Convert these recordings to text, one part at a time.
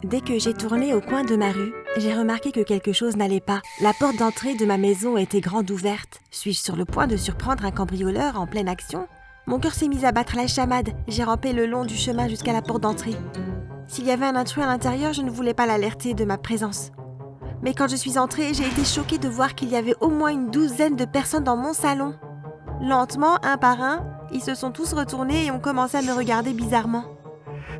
Dès que j'ai tourné au coin de ma rue, j'ai remarqué que quelque chose n'allait pas. La porte d'entrée de ma maison était grande ouverte. Suis-je sur le point de surprendre un cambrioleur en pleine action ? Mon cœur s'est mis à battre la chamade. J'ai rampé le long du chemin jusqu'à la porte d'entrée. S'il y avait un intrus à l'intérieur, je ne voulais pas l'alerter de ma présence. Mais quand je suis entrée, j'ai été choquée de voir qu'il y avait au moins une douzaine de personnes dans mon salon. Lentement, un par un, ils se sont tous retournés et ont commencé à me regarder bizarrement.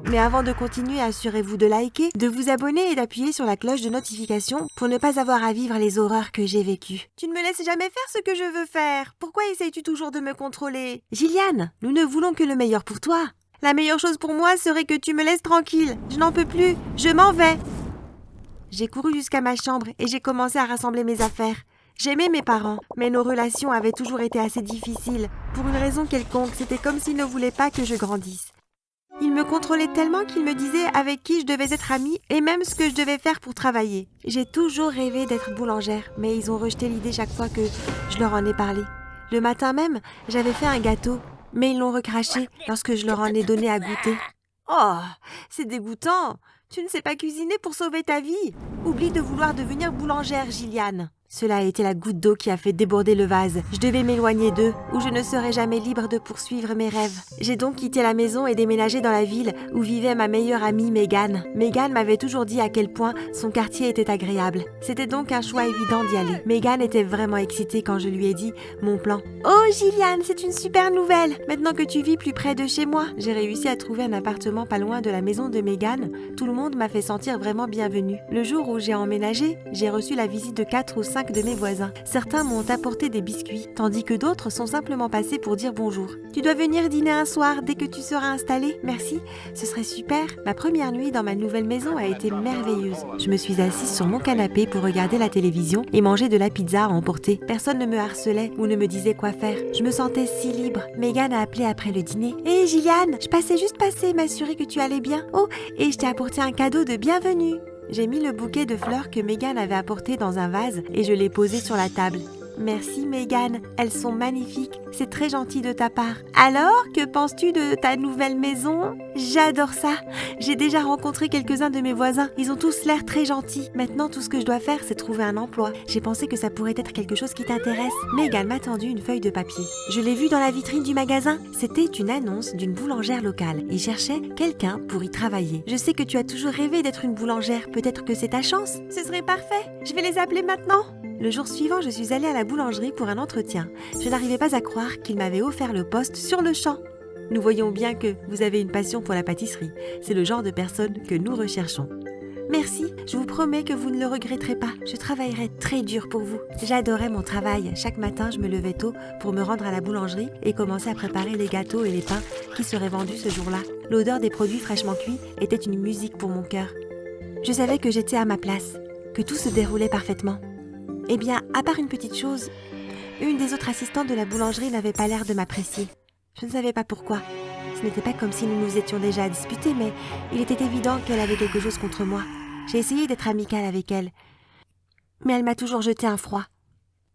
Mais avant de continuer, assurez-vous de liker, de vous abonner et d'appuyer sur la cloche de notification pour ne pas avoir à vivre les horreurs que j'ai vécues. Tu ne me laisses jamais faire ce que je veux faire. Pourquoi essayes-tu toujours de me contrôler ? Gillian, nous ne voulons que le meilleur pour toi. La meilleure chose pour moi serait que tu me laisses tranquille. Je n'en peux plus. Je m'en vais. J'ai couru jusqu'à ma chambre et j'ai commencé à rassembler mes affaires. J'aimais mes parents, mais nos relations avaient toujours été assez difficiles. Pour une raison quelconque, c'était comme s'ils ne voulaient pas que je grandisse. Ils me contrôlaient tellement qu'ils me disaient avec qui je devais être amie et même ce que je devais faire pour travailler. J'ai toujours rêvé d'être boulangère, mais ils ont rejeté l'idée chaque fois que je leur en ai parlé. Le matin même, j'avais fait un gâteau, mais ils l'ont recraché lorsque je leur en ai donné à goûter. Oh, c'est dégoûtant! Tu ne sais pas cuisiner pour sauver ta vie. Oublie de vouloir devenir boulangère, Gillian. Cela a été la goutte d'eau qui a fait déborder le vase. Je devais m'éloigner d'eux, ou je ne serais jamais libre de poursuivre mes rêves. J'ai donc quitté la maison et déménagé dans la ville où vivait ma meilleure amie Megan. Megan m'avait toujours dit à quel point son quartier était agréable. C'était donc un choix évident d'y aller. Megan était vraiment excitée quand je lui ai dit mon plan. « Oh Gillian, c'est une super nouvelle! Maintenant que tu vis plus près de chez moi, j'ai réussi à trouver un appartement pas loin de la maison de Megan. Tout le monde m'a fait sentir vraiment bienvenue. Le jour où j'ai emménagé, j'ai reçu la visite de 4 ou 5 de mes voisins. Certains m'ont apporté des biscuits, tandis que d'autres sont simplement passés pour dire bonjour. Tu dois venir dîner un soir dès que tu seras installé. Merci, ce serait super. Ma première nuit dans ma nouvelle maison a été merveilleuse. Je me suis assise sur mon canapé pour regarder la télévision et manger de la pizza à emporter. Personne ne me harcelait ou ne me disait quoi faire. Je me sentais si libre. Megan a appelé après le dîner. Hé Gillian, je passais juste passer m'assurer que tu allais bien. Oh, et je t'ai apporté un cadeau de bienvenue. J'ai mis le bouquet de fleurs que Megan avait apporté dans un vase et je l'ai posé sur la table. Merci Megan, elles sont magnifiques, c'est très gentil de ta part. Alors, que penses-tu de ta nouvelle maison ? J'adore ça. J'ai déjà rencontré quelques-uns de mes voisins, ils ont tous l'air très gentils. Maintenant, tout ce que je dois faire, c'est trouver un emploi. J'ai pensé que ça pourrait être quelque chose qui t'intéresse. Megan m'a tendu une feuille de papier. Je l'ai vue dans la vitrine du magasin. C'était une annonce d'une boulangère locale. Ils cherchaient quelqu'un pour y travailler. Je sais que tu as toujours rêvé d'être une boulangère, peut-être que c'est ta chance. Ce serait parfait, je vais les appeler maintenant. Le jour suivant, je suis allée à la boulangerie pour un entretien. Je n'arrivais pas à croire qu'ils m'avaient offert le poste sur le champ. Nous voyons bien que vous avez une passion pour la pâtisserie. C'est le genre de personne que nous recherchons. Merci, je vous promets que vous ne le regretterez pas. Je travaillerai très dur pour vous. J'adorais mon travail. Chaque matin, je me levais tôt pour me rendre à la boulangerie et commencer à préparer les gâteaux et les pains qui seraient vendus ce jour-là. L'odeur des produits fraîchement cuits était une musique pour mon cœur. Je savais que j'étais à ma place, que tout se déroulait parfaitement. Eh bien, à part une petite chose, une des autres assistantes de la boulangerie n'avait pas l'air de m'apprécier. Je ne savais pas pourquoi. Ce n'était pas comme si nous nous étions déjà disputés, mais il était évident qu'elle avait quelque chose contre moi. J'ai essayé d'être amicale avec elle, mais elle m'a toujours jeté un froid.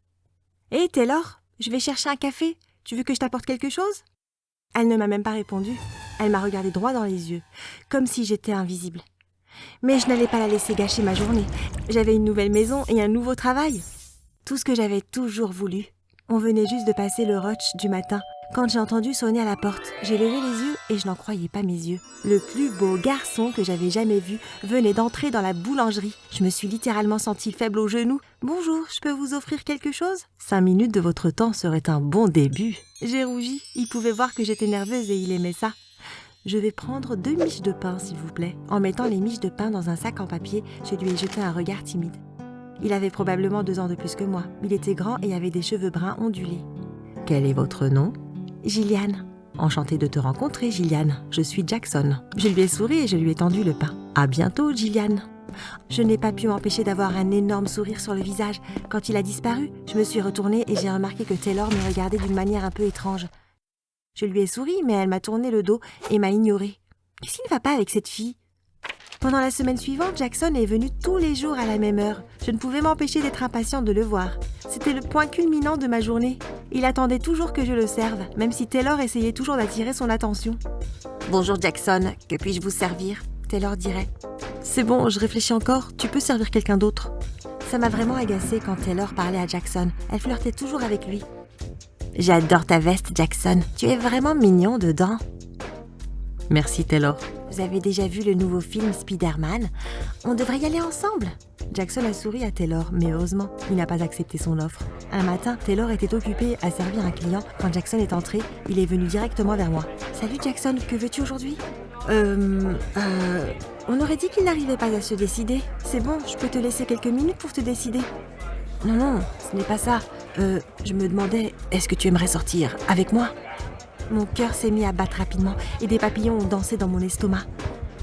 « Hé, Taylor, je vais chercher un café. Tu veux que je t'apporte quelque chose ?» Elle ne m'a même pas répondu. Elle m'a regardé droit dans les yeux, comme si j'étais invisible. Mais je n'allais pas la laisser gâcher ma journée. J'avais une nouvelle maison et un nouveau travail. Tout ce que j'avais toujours voulu. On venait juste de passer le rush du matin. Quand j'ai entendu sonner à la porte, j'ai levé les yeux et je n'en croyais pas mes yeux. Le plus beau garçon que j'avais jamais vu venait d'entrer dans la boulangerie. Je me suis littéralement sentie faible aux genoux. « Bonjour, je peux vous offrir quelque chose ?» 5 minutes de votre temps serait un bon début. J'ai rougi. Il pouvait voir que j'étais nerveuse et il aimait ça. Je vais prendre 2 miches de pain, s'il vous plaît. En mettant les miches de pain dans un sac en papier, je lui ai jeté un regard timide. Il avait probablement 2 ans de plus que moi. Il était grand et avait des cheveux bruns ondulés. « Quel est votre nom ?»« Gillian. »« Enchantée de te rencontrer, Gillian. Je suis Jackson. » Je lui ai souri et je lui ai tendu le pain. « À bientôt, Gillian. » Je n'ai pas pu m'empêcher d'avoir un énorme sourire sur le visage. Quand il a disparu, je me suis retournée et j'ai remarqué que Taylor me regardait d'une manière un peu étrange. Je lui ai souri, mais elle m'a tourné le dos et m'a ignorée. Qu'est-ce qui ne va pas avec cette fille ? Pendant la semaine suivante, Jackson est venu tous les jours à la même heure. Je ne pouvais m'empêcher d'être impatiente de le voir. C'était le point culminant de ma journée. Il attendait toujours que je le serve, même si Taylor essayait toujours d'attirer son attention. « Bonjour Jackson, que puis-je vous servir ?» Taylor dirait. « C'est bon, je réfléchis encore, tu peux servir quelqu'un d'autre. Ça m'a vraiment agacée quand Taylor parlait à Jackson. Elle flirtait toujours avec lui. J'adore ta veste, Jackson. Tu es vraiment mignon dedans. Merci, Taylor. Vous avez déjà vu le nouveau film Spider-Man? On devrait y aller ensemble. Jackson a souri à Taylor, mais heureusement, il n'a pas accepté son offre. Un matin, Taylor était occupé à servir un client. Quand Jackson est entré, il est venu directement vers moi. Salut Jackson, que veux-tu aujourd'hui? On aurait dit qu'il n'arrivait pas à se décider. C'est bon, je peux te laisser quelques minutes pour te décider. Non, ce n'est pas ça. Je me demandais, est-ce que tu aimerais sortir avec moi? Mon cœur s'est mis à battre rapidement et des papillons ont dansé dans mon estomac.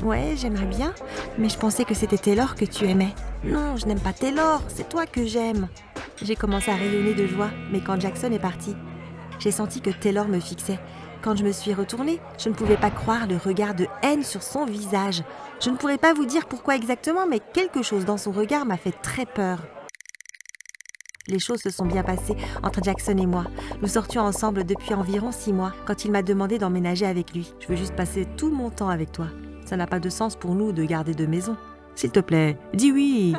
Ouais, j'aimerais bien, mais je pensais que c'était Taylor que tu aimais. Non, je n'aime pas Taylor, c'est toi que j'aime. J'ai commencé à rayonner de joie, mais quand Jackson est parti, j'ai senti que Taylor me fixait. Quand je me suis retournée, je ne pouvais pas croire le regard de haine sur son visage. Je ne pourrais pas vous dire pourquoi exactement, mais quelque chose dans son regard m'a fait très peur. Les choses se sont bien passées entre Jackson et moi. Nous sortions ensemble depuis environ 6 mois, quand il m'a demandé d'emménager avec lui. Je veux juste passer tout mon temps avec toi. Ça n'a pas de sens pour nous de garder 2 maisons. S'il te plaît, dis oui.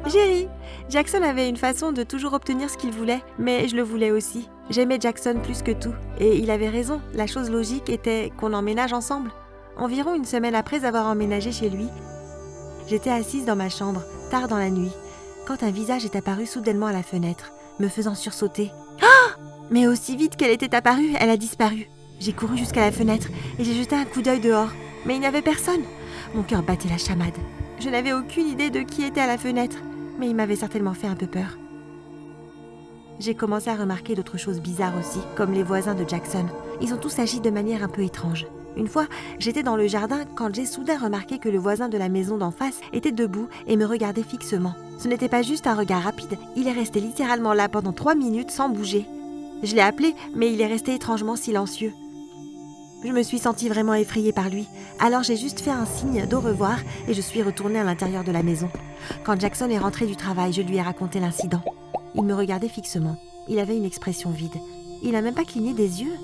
J'ai ri. Jackson avait une façon de toujours obtenir ce qu'il voulait, mais je le voulais aussi. J'aimais Jackson plus que tout. Et il avait raison, la chose logique était qu'on emménage ensemble. Environ une semaine après avoir emménagé chez lui, j'étais assise dans ma chambre, tard dans la nuit, quand un visage est apparu soudainement à la fenêtre, me faisant sursauter. Ah! Mais aussi vite qu'elle était apparue, elle a disparu. J'ai couru jusqu'à la fenêtre et j'ai jeté un coup d'œil dehors, mais il n'y avait personne. Mon cœur battait la chamade. Je n'avais aucune idée de qui était à la fenêtre, mais il m'avait certainement fait un peu peur. J'ai commencé à remarquer d'autres choses bizarres aussi, comme les voisins de Jackson. Ils ont tous agi de manière un peu étrange. Une fois, j'étais dans le jardin quand j'ai soudain remarqué que le voisin de la maison d'en face était debout et me regardait fixement. Ce n'était pas juste un regard rapide, il est resté littéralement là pendant 3 minutes sans bouger. Je l'ai appelé, mais il est resté étrangement silencieux. Je me suis sentie vraiment effrayée par lui, alors j'ai juste fait un signe d'au revoir et je suis retournée à l'intérieur de la maison. Quand Jackson est rentré du travail, je lui ai raconté l'incident. Il me regardait fixement. Il avait une expression vide. Il n'a même pas cligné des yeux.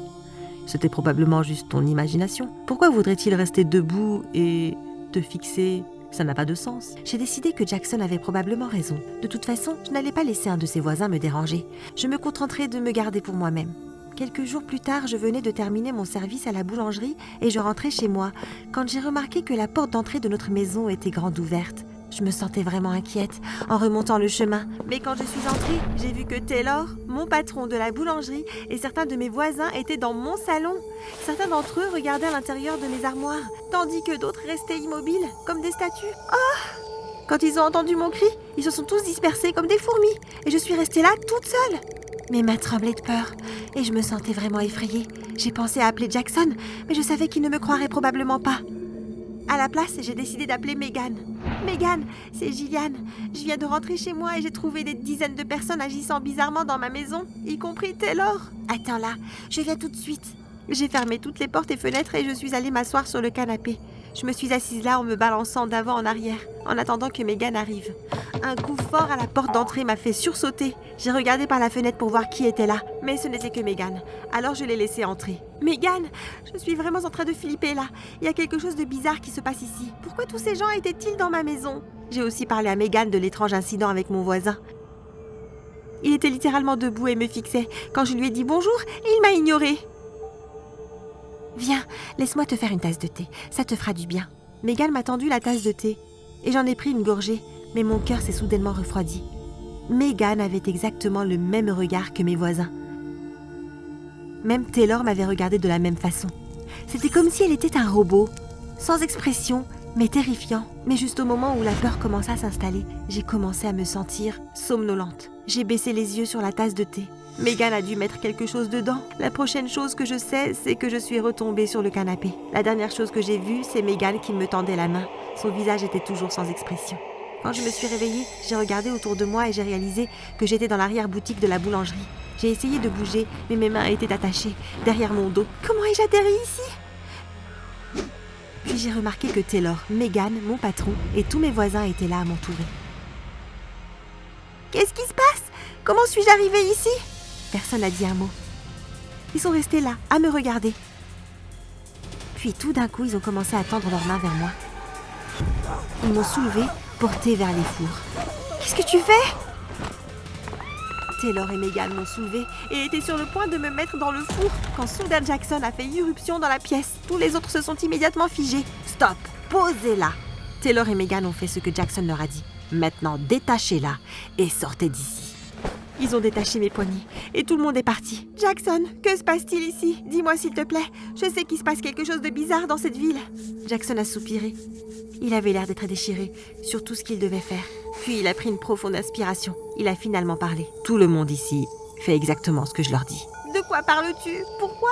C'était probablement juste ton imagination. Pourquoi voudrait-il rester debout et te fixer? Ça n'a pas de sens. J'ai décidé que Jackson avait probablement raison. De toute façon, je n'allais pas laisser un de ses voisins me déranger. Je me contenterais de me garder pour moi-même. Quelques jours plus tard, je venais de terminer mon service à la boulangerie et je rentrais chez moi quand j'ai remarqué que la porte d'entrée de notre maison était grande ouverte. Je me sentais vraiment inquiète en remontant le chemin. Mais quand je suis entrée, j'ai vu que Taylor, mon patron de la boulangerie, et certains de mes voisins étaient dans mon salon. Certains d'entre eux regardaient à l'intérieur de mes armoires, tandis que d'autres restaient immobiles, comme des statues. Oh! Quand ils ont entendu mon cri, ils se sont tous dispersés comme des fourmis, et je suis restée là toute seule. Mes mains tremblaient de peur, et je me sentais vraiment effrayée. J'ai pensé à appeler Jackson, mais je savais qu'il ne me croirait probablement pas. À la place, j'ai décidé d'appeler Megan. Megan, c'est Gillian. Je viens de rentrer chez moi et j'ai trouvé des dizaines de personnes agissant bizarrement dans ma maison, y compris Taylor. Attends là, je viens tout de suite. J'ai fermé toutes les portes et fenêtres et je suis allée m'asseoir sur le canapé. Je me suis assise là en me balançant d'avant en arrière, en attendant que Megan arrive. Un coup fort à la porte d'entrée m'a fait sursauter. J'ai regardé par la fenêtre pour voir qui était là, mais ce n'était que Megan. Alors je l'ai laissée entrer. Megan, je suis vraiment en train de flipper là. Il y a quelque chose de bizarre qui se passe ici. Pourquoi tous ces gens étaient-ils dans ma maison? J'ai aussi parlé à Megan de l'étrange incident avec mon voisin. Il était littéralement debout et me fixait. Quand je lui ai dit bonjour, il m'a ignorée. Viens, laisse-moi te faire une tasse de thé. Ça te fera du bien. Megan m'a tendu la tasse de thé. Et j'en ai pris une gorgée, mais mon cœur s'est soudainement refroidi. Megan avait exactement le même regard que mes voisins. Même Taylor m'avait regardé de la même façon. C'était comme si elle était un robot, sans expression, mais terrifiant. Mais juste au moment où la peur commença à s'installer, j'ai commencé à me sentir somnolente. J'ai baissé les yeux sur la tasse de thé. Megan a dû mettre quelque chose dedans. La prochaine chose que je sais, c'est que je suis retombée sur le canapé. La dernière chose que j'ai vue, c'est Megan qui me tendait la main. Son visage était toujours sans expression. Quand je me suis réveillée, j'ai regardé autour de moi et j'ai réalisé que j'étais dans l'arrière-boutique de la boulangerie. J'ai essayé de bouger, mais mes mains étaient attachées derrière mon dos. Comment ai-je atterri ici? Puis j'ai remarqué que Taylor, Megan, mon patron et tous mes voisins étaient là à m'entourer. Qu'est-ce qui se passe? Comment suis-je arrivée ici? Personne n'a dit un mot. Ils sont restés là, à me regarder. Puis tout d'un coup, ils ont commencé à tendre leurs mains vers moi. Ils m'ont soulevée, portée vers les fours. Qu'est-ce que tu fais? Taylor et Megan m'ont soulevée et étaient sur le point de me mettre dans le four quand soudain Jackson a fait irruption dans la pièce. Tous les autres se sont immédiatement figés. Stop, posez-la. Taylor et Megan ont fait ce que Jackson leur a dit. Maintenant, détachez-la et sortez d'ici. Ils ont détaché mes poignets et tout le monde est parti. Jackson, que se passe-t-il ici? Dis-moi s'il te plaît. Je sais qu'il se passe quelque chose de bizarre dans cette ville. Jackson a soupiré. Il avait l'air d'être déchiré sur tout ce qu'il devait faire. Puis il a pris une profonde inspiration. Il a finalement parlé. Tout le monde ici fait exactement ce que je leur dis. De quoi parles-tu? Pourquoi?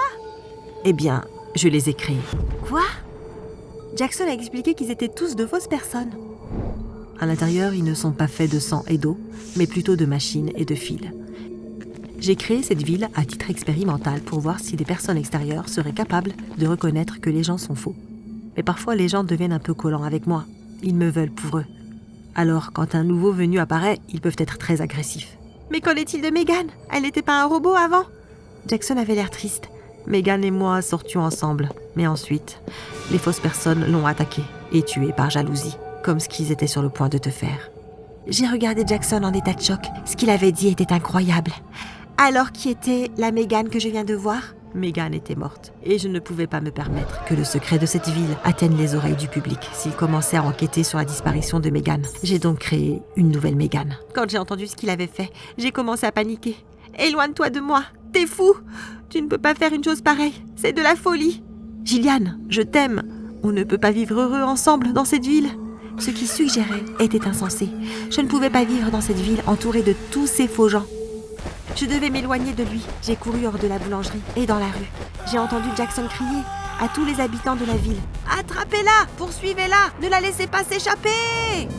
Eh bien, je les ai créés. Quoi? Jackson a expliqué qu'ils étaient tous de fausses personnes. À l'intérieur, ils ne sont pas faits de sang et d'eau, mais plutôt de machines et de fils. J'ai créé cette ville à titre expérimental pour voir si des personnes extérieures seraient capables de reconnaître que les gens sont faux. Mais parfois, les gens deviennent un peu collants avec moi. Ils me veulent pour eux. Alors, quand un nouveau venu apparaît, ils peuvent être très agressifs. Mais qu'en est-il de Megan? Elle n'était pas un robot avant? Jackson avait l'air triste. Megan et moi sortions ensemble. Mais ensuite, les fausses personnes l'ont attaqué et tué par jalousie, comme ce qu'ils étaient sur le point de te faire. J'ai regardé Jackson en état de choc. Ce qu'il avait dit était incroyable. Alors qui était la Megan que je viens de voir? Megan était morte, et je ne pouvais pas me permettre que le secret de cette ville atteigne les oreilles du public s'il commençait à enquêter sur la disparition de Megan. J'ai donc créé une nouvelle Megan. Quand j'ai entendu ce qu'il avait fait, j'ai commencé à paniquer. « Éloigne-toi de moi, t'es fou! Tu ne peux pas faire une chose pareille, c'est de la folie! Gillian, je t'aime, on ne peut pas vivre heureux ensemble dans cette ville. » Ce qu'il suggérait était insensé. Je ne pouvais pas vivre dans cette ville entourée de tous ces faux gens. Je devais m'éloigner de lui. J'ai couru hors de la boulangerie et dans la rue. J'ai entendu Jackson crier à tous les habitants de la ville. « Attrapez-la! Poursuivez-la! Ne la laissez pas s'échapper !»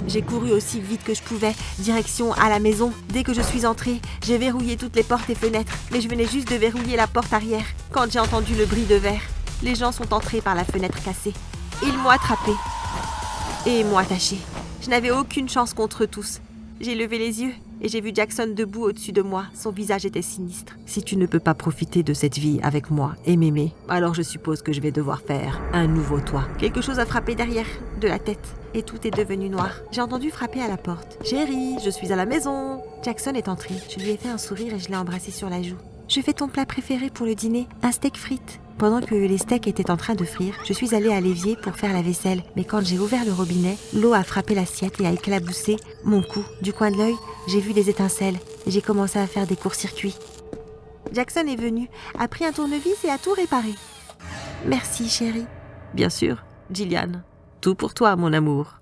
J'ai couru aussi vite que je pouvais, direction à la maison. Dès que je suis entrée, j'ai verrouillé toutes les portes et fenêtres. Mais je venais juste de verrouiller la porte arrière quand j'ai entendu le bruit de verre. Les gens sont entrés par la fenêtre cassée. Ils m'ont attrapée et m'ont attachée. Je n'avais aucune chance contre eux tous. J'ai levé les yeux et j'ai vu Jackson debout au-dessus de moi. Son visage était sinistre. Si tu ne peux pas profiter de cette vie avec moi et m'aimer, alors je suppose que je vais devoir faire un nouveau toi. Quelque chose a frappé derrière de la tête et tout est devenu noir. J'ai entendu frapper à la porte. « Chérie, je suis à la maison !» Jackson est entré. Je lui ai fait un sourire et je l'ai embrassé sur la joue. « Je fais ton plat préféré pour le dîner, un steak frites. » Pendant que les steaks étaient en train de frire, je suis allée à l'évier pour faire la vaisselle. Mais quand j'ai ouvert le robinet, l'eau a frappé l'assiette et a éclaboussé mon cou. Du coin de l'œil, j'ai vu des étincelles et j'ai commencé à faire des courts-circuits. Jackson est venu, a pris un tournevis et a tout réparé. Merci, chérie. Bien sûr, Gillian. Tout pour toi, mon amour.